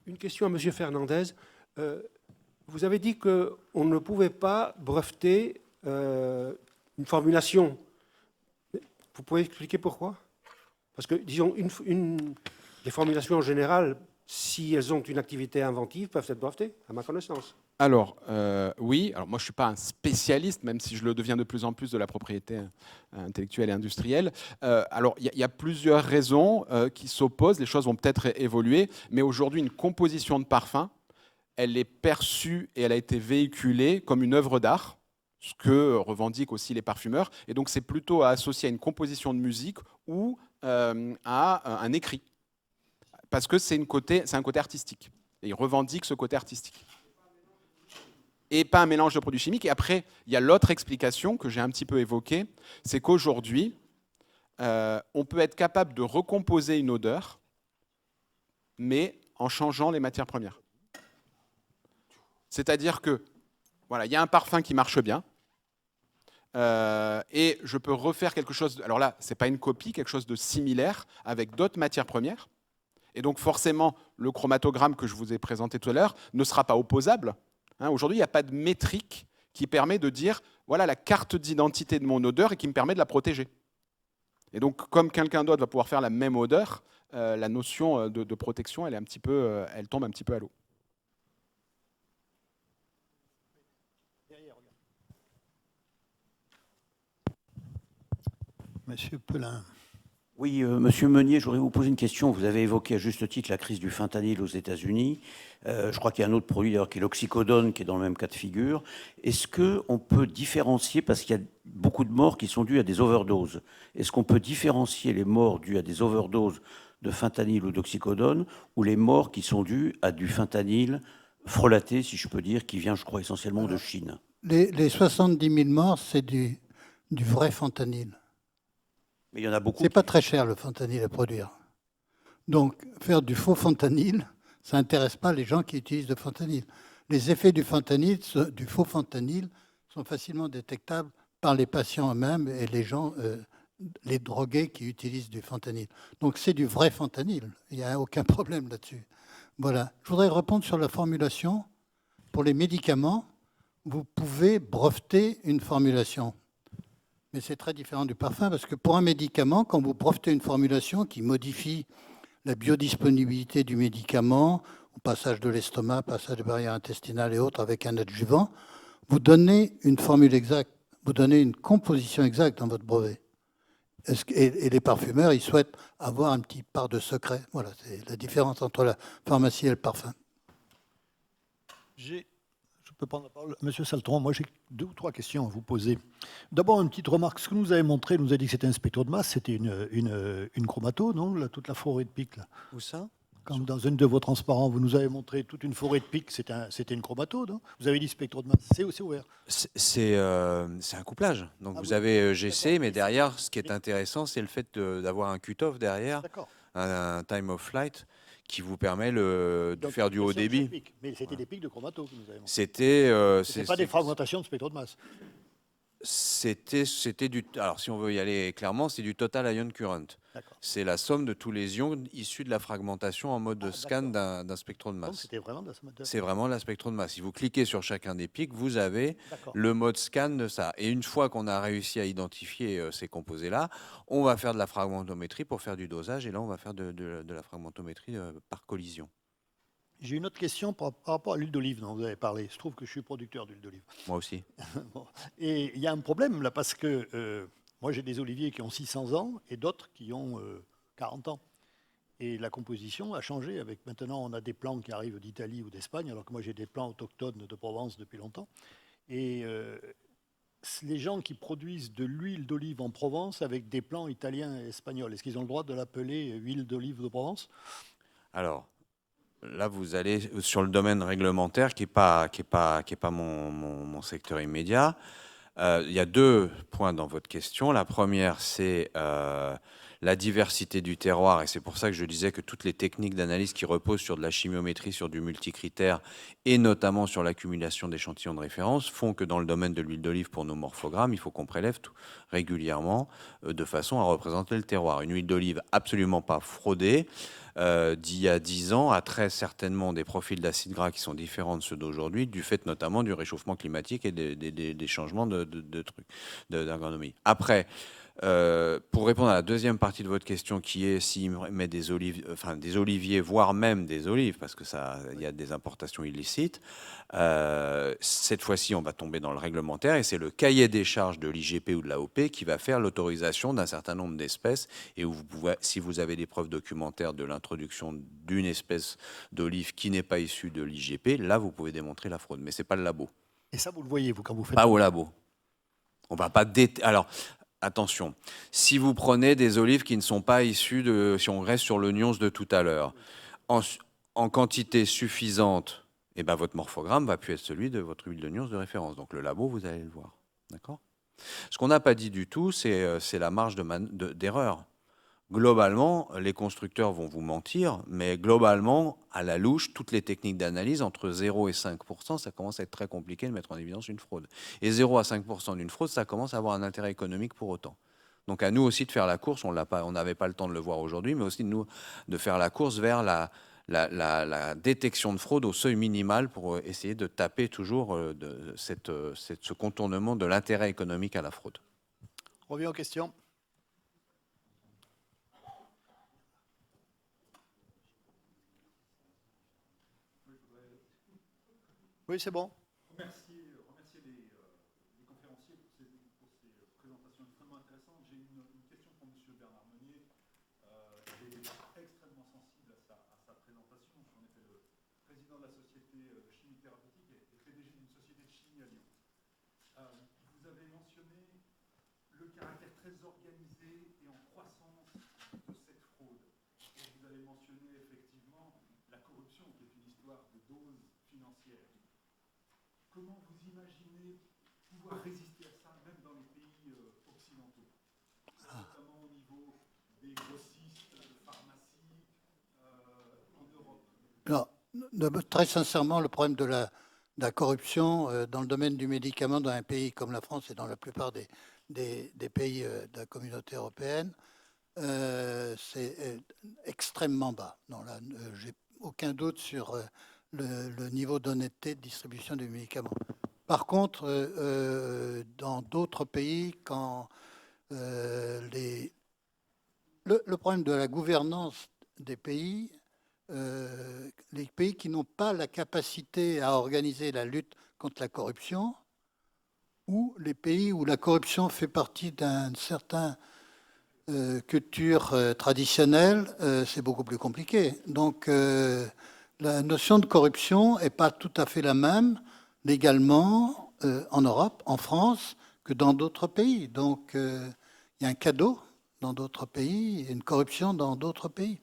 Une question à M. Fernandez. Vous avez dit qu'on ne pouvait pas breveter une formulation. Vous pouvez expliquer pourquoi? Parce que, disons, les formulations en général, si elles ont une activité inventive, peuvent être brevetées, à ma connaissance. Alors, oui. Alors, moi, je ne suis pas un spécialiste, même si je le deviens de plus en plus de la propriété intellectuelle et industrielle. Alors, il y a plusieurs raisons qui s'opposent. Les choses vont peut-être évoluer. Mais aujourd'hui, une composition de parfum, elle est perçue et elle a été véhiculée comme une œuvre d'art, ce que revendiquent aussi les parfumeurs. Et donc, c'est plutôt à associer à une composition de musique ou à un écrit. Parce que c'est un côté artistique. Et ils revendiquent ce côté artistique. Et pas un mélange de produits chimiques. Et après, il y a l'autre explication que j'ai un petit peu évoquée, c'est qu'aujourd'hui, on peut être capable de recomposer une odeur, mais en changeant les matières premières. C'est-à-dire que, voilà, il y a un parfum qui marche bien, et je peux refaire quelque chose, alors là, ce n'est pas une copie, quelque chose de similaire avec d'autres matières premières. Et donc forcément, le chromatogramme que je vous ai présenté tout à l'heure ne sera pas opposable. Aujourd'hui, il n'y a pas de métrique qui permet de dire, voilà la carte d'identité de mon odeur et qui me permet de la protéger. Et donc, comme quelqu'un d'autre va pouvoir faire la même odeur, la notion de protection, elle tombe un petit peu à l'eau. Monsieur Pelin. Oui, Monsieur Meunier, je voudrais vous poser une question. Vous avez évoqué à juste titre la crise du fentanyl aux États-Unis. Je crois qu'il y a un autre produit d'ailleurs qui est l'oxycodone, qui est dans le même cas de figure. Est-ce qu'on peut différencier, parce qu'il y a beaucoup de morts qui sont dues à des overdoses, est-ce qu'on peut différencier les morts dues à des overdoses de fentanyl ou d'oxycodone ou les morts qui sont dues à du fentanyl frelaté, si je peux dire, qui vient, je crois, essentiellement de Chine? Les 70 000 morts, c'est du vrai fentanyl. Mais il y en a beaucoup. C'est pas très cher le fentanyl à produire. Donc, faire du faux fentanyl, ça n'intéresse pas les gens qui utilisent le fentanyl. Les effets du faux fentanyl sont facilement détectables par les patients eux-mêmes et les gens, les drogués qui utilisent du fentanyl. Donc, c'est du vrai fentanyl. Il n'y a aucun problème là-dessus. Voilà. Je voudrais répondre sur la formulation. Pour les médicaments, vous pouvez breveter une formulation. Mais c'est très différent du parfum, parce que pour un médicament, quand vous brevetez une formulation qui modifie la biodisponibilité du médicament, au passage de l'estomac, passage de barrière intestinale et autres, avec un adjuvant, vous donnez une formule exacte, vous donnez une composition exacte dans votre brevet. Et les parfumeurs, ils souhaitent avoir un petit part de secret. Voilà, c'est la différence entre la pharmacie et le parfum. Je peux prendre la parole. Monsieur Saltron, moi j'ai 2 ou 3 questions à vous poser. D'abord, une petite remarque. Ce que nous avez montré, nous a dit que c'était un spectre de masse, c'était une chromato, non? Là, toute la forêt de pics. Là. Où ça? Comme dans une de vos transparents, vous nous avez montré toute une forêt de pics, c'était une chromato, non? Vous avez dit spectre de masse, c'est aussi ouvert. C'est un couplage. Donc vous avez GC, mais derrière, ce qui est intéressant, c'est le fait d'avoir un cut-off derrière, un time of flight, qui vous permet de faire du haut débit. Mais c'était des pics de chromato que nous avons. C'était pas des fragmentations de spectre de masse. C'était du. Alors, si on veut y aller clairement, c'est du total ion current. C'est la somme de tous les ions issus de la fragmentation en mode scan d'un spectron de masse. C'est vraiment la spectron de masse. Si vous cliquez sur chacun des pics, vous avez le mode scan de ça. Et une fois qu'on a réussi à identifier ces composés-là, on va faire de la fragmentométrie pour faire du dosage. Et là, on va faire de la fragmentométrie par collision. J'ai une autre question par rapport à l'huile d'olive dont vous avez parlé. Je trouve que je suis producteur d'huile d'olive. Moi aussi. Bon. Et il y a un problème là parce que moi j'ai des oliviers qui ont 600 ans et d'autres qui ont 40 ans. Et la composition a changé. Maintenant, on a des plants qui arrivent d'Italie ou d'Espagne, alors que moi j'ai des plants autochtones de Provence depuis longtemps. Et les gens qui produisent de l'huile d'olive en Provence avec des plants italiens et espagnols, est-ce qu'ils ont le droit de l'appeler huile d'olive de Provence? Alors, là, vous allez sur le domaine réglementaire qui n'est pas mon secteur immédiat. Il y a 2 points dans votre question. La première, c'est la diversité du terroir, et c'est pour ça que je disais que toutes les techniques d'analyse qui reposent sur de la chimiométrie, sur du multicritère, et notamment sur l'accumulation d'échantillons de référence, font que dans le domaine de l'huile d'olive, pour nos morphogrammes, il faut qu'on prélève tout régulièrement de façon à représenter le terroir. Une huile d'olive absolument pas fraudée, d'il y a 10 ans, a très certainement des profils d'acides gras qui sont différents de ceux d'aujourd'hui, du fait notamment du réchauffement climatique et des changements d'ergonomie. Après, pour répondre à la deuxième partie de votre question, qui est s'il met des olives, enfin des oliviers, voire même des olives, parce que ça, il y a des importations illicites. Cette fois-ci, on va tomber dans le réglementaire et c'est le cahier des charges de l'IGP ou de l'AOP qui va faire l'autorisation d'un certain nombre d'espèces. Et où vous pouvez, si vous avez des preuves documentaires de l'introduction d'une espèce d'olive qui n'est pas issue de l'IGP, là, vous pouvez démontrer la fraude. Mais c'est pas le labo. Et ça, vous le voyez, vous, quand vous faites... Pas au labo. On va pas alors. Attention, si vous prenez des olives qui ne sont pas issues de, si on reste sur le nuance de tout à l'heure, en quantité suffisante, eh ben votre morphogramme va plus être celui de votre huile de nuance de référence. Donc le labo, vous allez le voir. D'accord ? Ce qu'on n'a pas dit du tout, c'est la marge d'erreur. Globalement, les constructeurs vont vous mentir, mais globalement, à la louche, toutes les techniques d'analyse, entre 0 et 5%, ça commence à être très compliqué de mettre en évidence une fraude. Et 0 à 5% d'une fraude, ça commence à avoir un intérêt économique pour autant. Donc à nous aussi de faire la course, on n'avait pas le temps de le voir aujourd'hui, mais aussi de faire la course vers la détection de fraude au seuil minimal pour essayer de taper toujours ce contournement de l'intérêt économique à la fraude. On revient aux questions. Oui, c'est bon. Remercier les conférenciers pour ces présentations extrêmement intéressantes. J'ai une question pour M. Bernard Meunier. J'ai été extrêmement sensible à sa présentation. J'en ai fait le président de la société de chimie thérapeutique et PDG d'une société de chimie à Lyon. Vous avez mentionné le caractère très organisé et en croissance de cette fraude. Et vous avez mentionné effectivement la corruption, qui est une histoire de doses financières. Comment vous imaginez pouvoir résister à ça, même dans les pays occidentaux, notamment au niveau des grossistes, de pharmacie, en Europe? Alors, très sincèrement, le problème de la corruption dans le domaine du médicament dans un pays comme la France et dans la plupart des pays de la communauté européenne, c'est extrêmement bas. J'ai aucun doute sur le niveau d'honnêteté de distribution des médicaments. Par contre, dans d'autres pays, quand le problème de la gouvernance des pays, les pays qui n'ont pas la capacité à organiser la lutte contre la corruption, ou les pays où la corruption fait partie d'un certain culture traditionnelle, c'est beaucoup plus compliqué. Donc, la notion de corruption n'est pas tout à fait la même légalement en Europe, en France, que dans d'autres pays. Donc, il y a un cadeau dans d'autres pays et une corruption dans d'autres pays.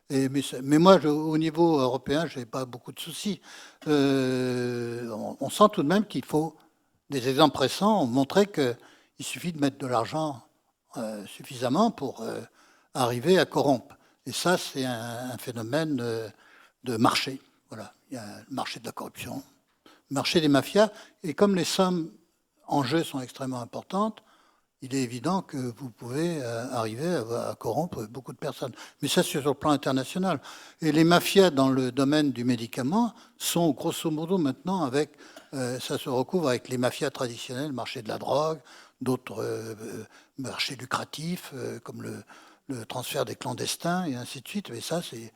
Mais moi, au niveau européen, je n'ai pas beaucoup de soucis. On sent tout de même qu'il faut des exemples récents ont montré qu'il suffit de mettre de l'argent suffisamment pour arriver à corrompre. Et ça, c'est un phénomène de marché. Voilà. Il y a le marché de la corruption, le marché des mafias. Et comme les sommes en jeu sont extrêmement importantes, il est évident que vous pouvez arriver à corrompre beaucoup de personnes. Mais ça, c'est sur le plan international. Et les mafias dans le domaine du médicament sont grosso modo maintenant avec, ça se recouvre avec les mafias traditionnelles, le marché de la drogue, d'autres marchés lucratifs comme le transfert des clandestins et ainsi de suite. Mais ça, c'est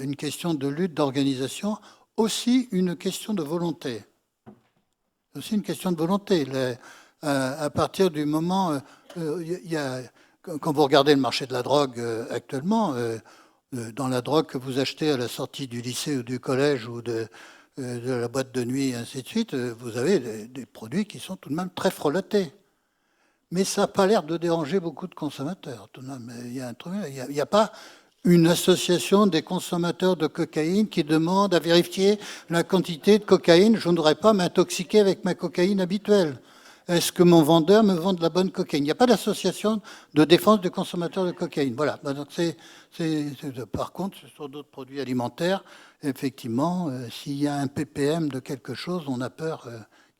une question de lutte, d'organisation, aussi une question de volonté. Aussi une question de volonté. À partir du moment, quand vous regardez le marché de la drogue actuellement, dans la drogue que vous achetez à la sortie du lycée ou du collège ou de la boîte de nuit et ainsi de suite, vous avez des produits qui sont tout de même très frelatés. Mais ça n'a pas l'air de déranger beaucoup de consommateurs. Tout de même. Il n'y a pas une association des consommateurs de cocaïne qui demande à vérifier la quantité de cocaïne. Je ne voudrais pas m'intoxiquer avec ma cocaïne habituelle. est-ce que mon vendeur me vend de la bonne cocaïne? Il n'y a pas d'association de défense des consommateurs de cocaïne. Voilà. Donc par contre, sur d'autres produits alimentaires, effectivement, s'il y a un ppm de quelque chose, on a peur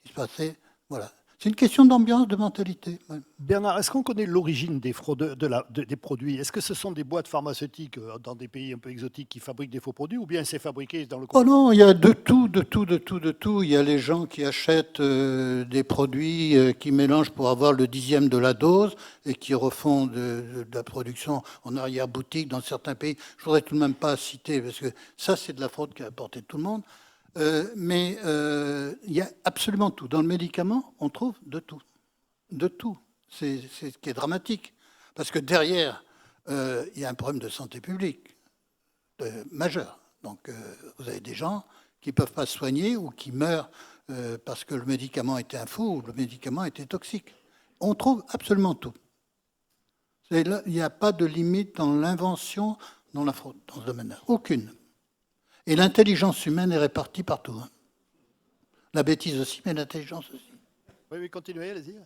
qu'il se passe. Voilà. C'est une question d'ambiance, de mentalité. Ouais. Bernard, est-ce qu'on connaît l'origine des fraudes, des produits? Est-ce que ce sont des boîtes pharmaceutiques dans des pays un peu exotiques qui fabriquent des faux produits, ou bien c'est fabriqué dans le... Oh non, il y a de tout, de tout, de tout, de tout. Il y a les gens qui achètent des produits qui mélangent pour avoir le 10e de la dose et qui refont de la production en arrière-boutique dans certains pays. Je ne voudrais tout de même pas citer, parce que ça, c'est de la fraude qui a apporté tout le monde. Mais il y a absolument tout. Dans le médicament, on trouve de tout. De tout. C'est ce qui est dramatique. Parce que derrière, il y a un problème de santé publique majeur. Donc, vous avez des gens qui ne peuvent pas se soigner ou qui meurent parce que le médicament était un fou ou le médicament était toxique. On trouve absolument tout. Il n'y a pas de limite dans l'invention, dans la fraude, dans ce domaine-là. Aucune. Et l'intelligence humaine est répartie partout. Hein. La bêtise aussi, mais l'intelligence aussi. Oui, oui, continuez, allez-y.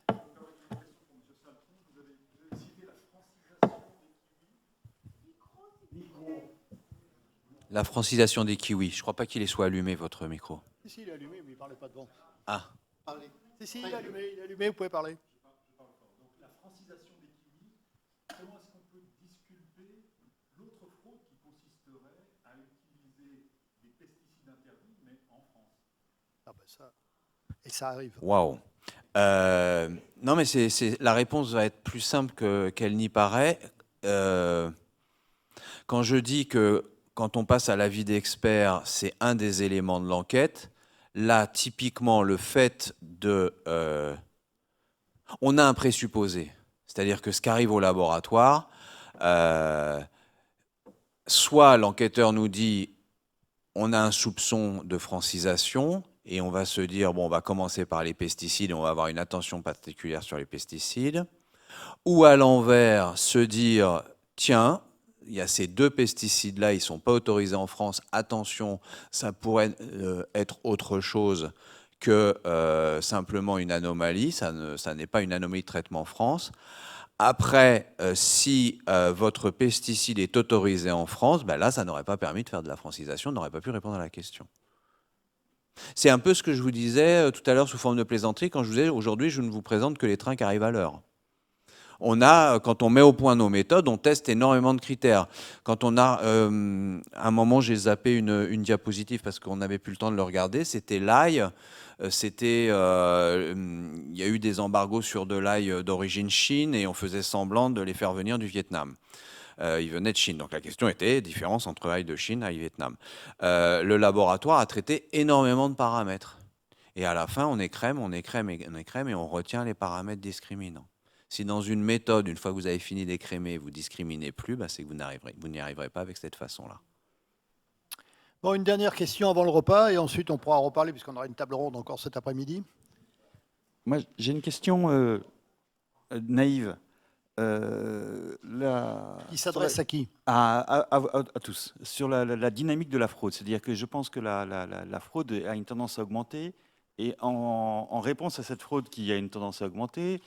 La francisation des kiwis. Je ne crois pas qu'il soit allumé, votre micro. Si, il est allumé, mais il ne parlait pas devant. Ah. Parlez. Si, il est allumé, vous pouvez parler. Donc la francisation des kiwis, comment est-ce qu'on peut disculper l'autre fraude qui consisterait à utiliser des pesticides interdits, mais en France? Ah ben ça... Et ça arrive. Waouh. Non, mais la réponse va être plus simple qu'elle n'y paraît. Quand je dis que quand on passe à l'avis d'expert, c'est un des éléments de l'enquête, là, typiquement, le fait de... on a un présupposé, c'est-à-dire que ce qui arrive au laboratoire, soit l'enquêteur nous dit on a un soupçon de francisation, et on va se dire, bon, on va commencer par les pesticides, on va avoir une attention particulière sur les pesticides. Ou à l'envers, se dire, tiens, il y a ces deux pesticides-là, ils ne sont pas autorisés en France, attention, ça pourrait être autre chose que simplement une anomalie, ça n'est pas une anomalie de traitement en France. Après, si votre pesticide est autorisé en France, ben là, ça n'aurait pas permis de faire de la francisation, on n'aurait pas pu répondre à la question. C'est un peu ce que je vous disais tout à l'heure sous forme de plaisanterie quand je vous disais aujourd'hui je ne vous présente que les trains qui arrivent à l'heure. Quand on met au point nos méthodes, on teste énormément de critères. Quand on a, à un moment j'ai zappé une diapositive parce qu'on n'avait plus le temps de le regarder, c'était l'ail. Il y a eu des embargos sur de l'ail d'origine Chine et on faisait semblant de les faire venir du Vietnam. Ils venaient de Chine. Donc la question était différence entre ail de Chine et ail Vietnam. Le laboratoire a traité énormément de paramètres. Et à la fin, on écrème et on retient les paramètres discriminants. Si dans une méthode, une fois que vous avez fini d'écrémer, vous ne discriminez plus, bah, c'est que vous n'y arriverez pas avec cette façon-là. Bon, une dernière question avant le repas et ensuite on pourra reparler puisqu'on aura une table ronde encore cet après-midi. Moi, j'ai une question naïve. Qui s'adresse à qui? À tous. Sur la dynamique de la fraude. C'est-à-dire que je pense que la fraude a une tendance à augmenter. Et en réponse à cette fraude qui a une tendance à augmenter,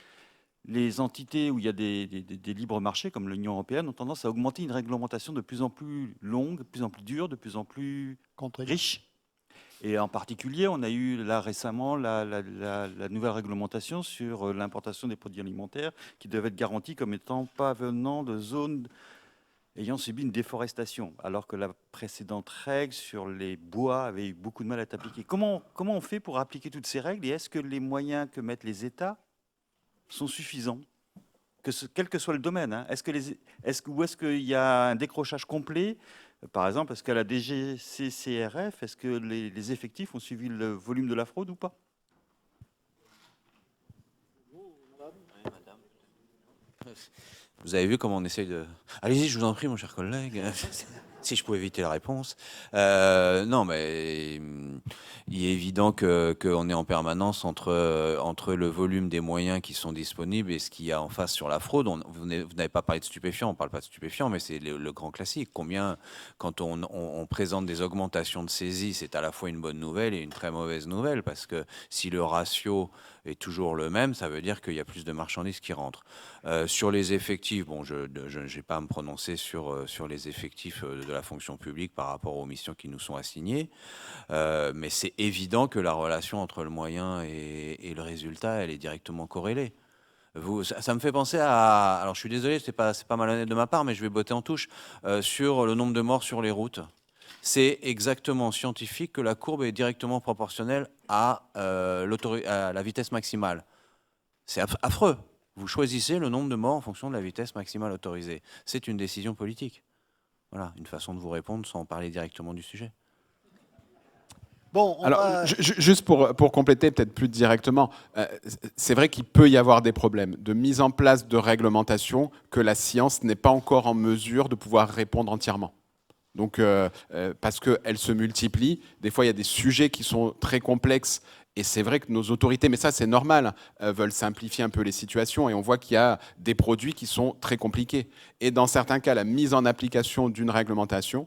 les entités où il y a des libres marchés, comme l'Union européenne, ont tendance à augmenter une réglementation de plus en plus longue, de plus en plus dure, de plus en plus riche. Et en particulier, on a eu là récemment la nouvelle réglementation sur l'importation des produits alimentaires qui devaient être garantis comme étant pas venant de zones ayant subi une déforestation, alors que la précédente règle sur les bois avait eu beaucoup de mal à être appliquée. Comment on fait pour appliquer toutes ces règles et est-ce que les moyens que mettent les États sont suffisants, quel que soit le domaine, hein. Ou est-ce qu'il y a un décrochage complet? Par exemple, est-ce qu'à la DGCCRF, est-ce que les effectifs ont suivi le volume de la fraude ou pas? Vous avez vu comment on essaye de... Allez-y, je vous en prie, mon cher collègue. Si je pouvais éviter la réponse. Non, mais il est évident qu'on est en permanence entre le volume des moyens qui sont disponibles et ce qu'il y a en face sur la fraude. Vous n'avez pas parlé de stupéfiants, on ne parle pas de stupéfiants, mais c'est le grand classique. Combien, quand on présente des augmentations de saisies, c'est à la fois une bonne nouvelle et une très mauvaise nouvelle, parce que si le ratio est toujours le même, ça veut dire qu'il y a plus de marchandises qui rentrent. Sur les effectifs, bon, je n'ai pas à me prononcer sur les effectifs de la fonction publique par rapport aux missions qui nous sont assignées, mais c'est évident que la relation entre le moyen et le résultat, elle est directement corrélée. Ça me fait penser à... Alors je suis désolé, c'est pas malhonnête de ma part, mais je vais botter en touche sur le nombre de morts sur les routes. C'est exactement scientifique que la courbe est directement proportionnelle à la vitesse maximale. C'est affreux. Vous choisissez le nombre de morts en fonction de la vitesse maximale autorisée. C'est une décision politique. Voilà, une façon de vous répondre sans parler directement du sujet. Bon, alors, juste pour compléter, peut-être plus directement, c'est vrai qu'il peut y avoir des problèmes de mise en place de réglementation que la science n'est pas encore en mesure de pouvoir répondre entièrement. Donc, parce qu'elles se multiplient, des fois il y a des sujets qui sont très complexes et c'est vrai que nos autorités, mais ça c'est normal, veulent simplifier un peu les situations et on voit qu'il y a des produits qui sont très compliqués. Et dans certains cas, la mise en application d'une réglementation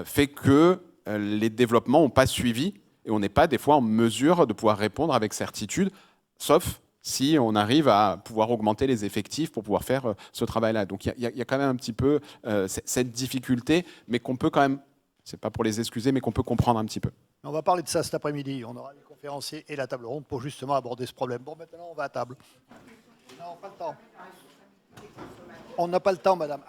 fait que les développements n'ont pas suivi et on n'est pas des fois en mesure de pouvoir répondre avec certitude, sauf si on arrive à pouvoir augmenter les effectifs pour pouvoir faire ce travail-là. Donc il y a quand même un petit peu cette difficulté, mais qu'on peut quand même, c'est pas pour les excuser, mais qu'on peut comprendre un petit peu. On va parler de ça cet après-midi. On aura les conférenciers et la table ronde pour justement aborder ce problème. Bon, maintenant on va à table. Non, pas le temps. On n'a pas le temps, madame.